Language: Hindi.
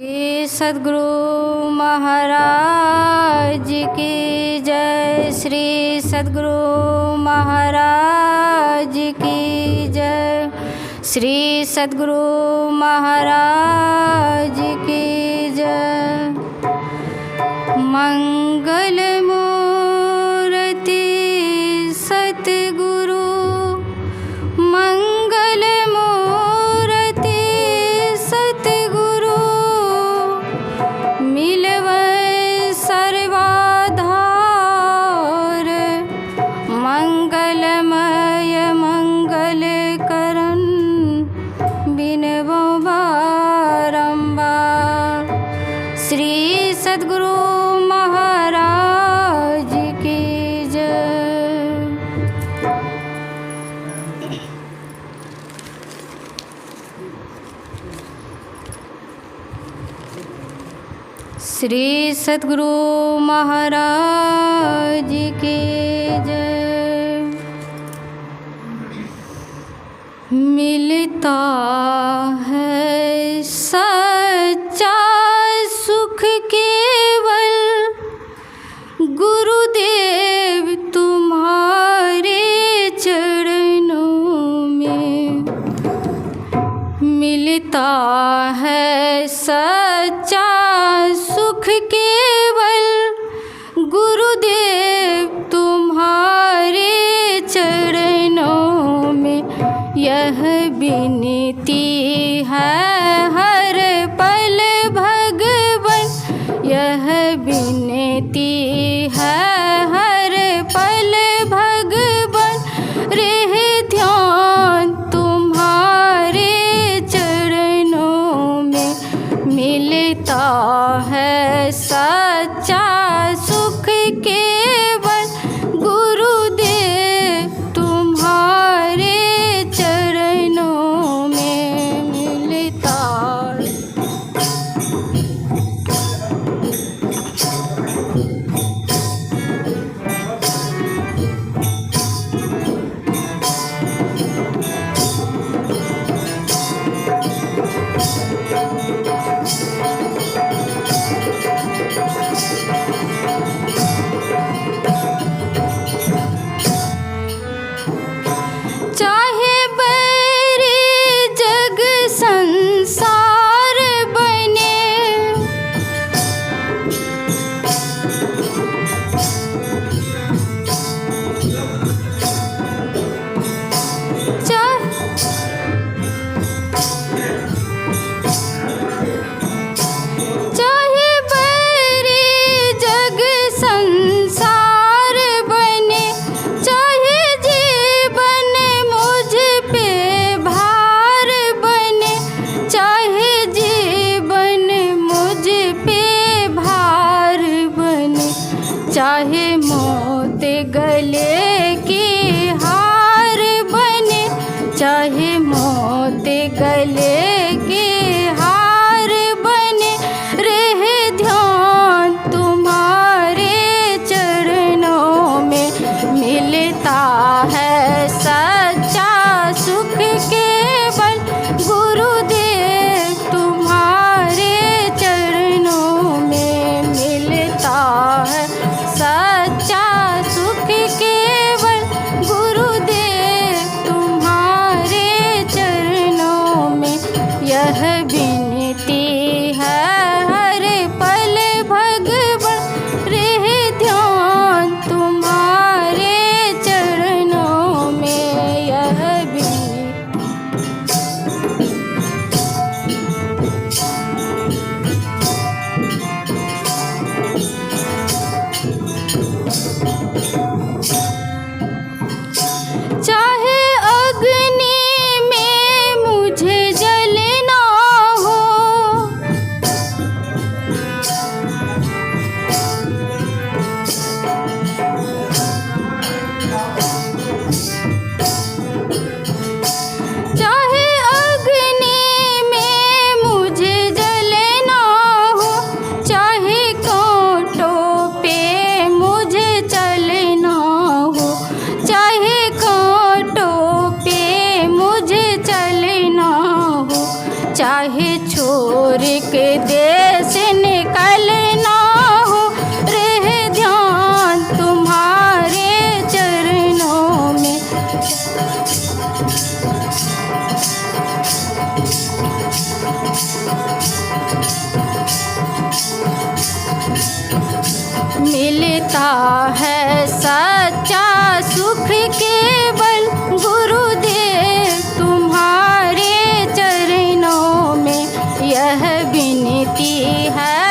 श्री सद्गुरु महाराज की जय। श्री सद्गुरु महाराज की जय। श्री सद्गुरु महाराज की जय। मंगल मूर्ति सद्गुरु, मंगल मूर्ति सद्गुरु, मिलवै सर्वाधार, मंगलमय मंगल करन बिनवो बारंबार। श्री सद्गुरु महाराज की जय। श्री सद्गुरु महाराज की जय। मिलता है सच्चा सुख केवल गुरुदेव तुम्हारे चरणों में। मिलता है सच्चा सुख केवल गुरुदेव तुम्हारे चरणों में। यह विनती है हर पल भगवन, यह विनती है हर पल भगवन। रह ध्यान तुम्हारे चरणों में। मिलता है सच्चा सुख केवल गुरुदेव तुम्हारे चरणों में। मिलता मिलता है सच्चा सुख केवल गुरुदेव तुम्हारे चरणों में यह विनती है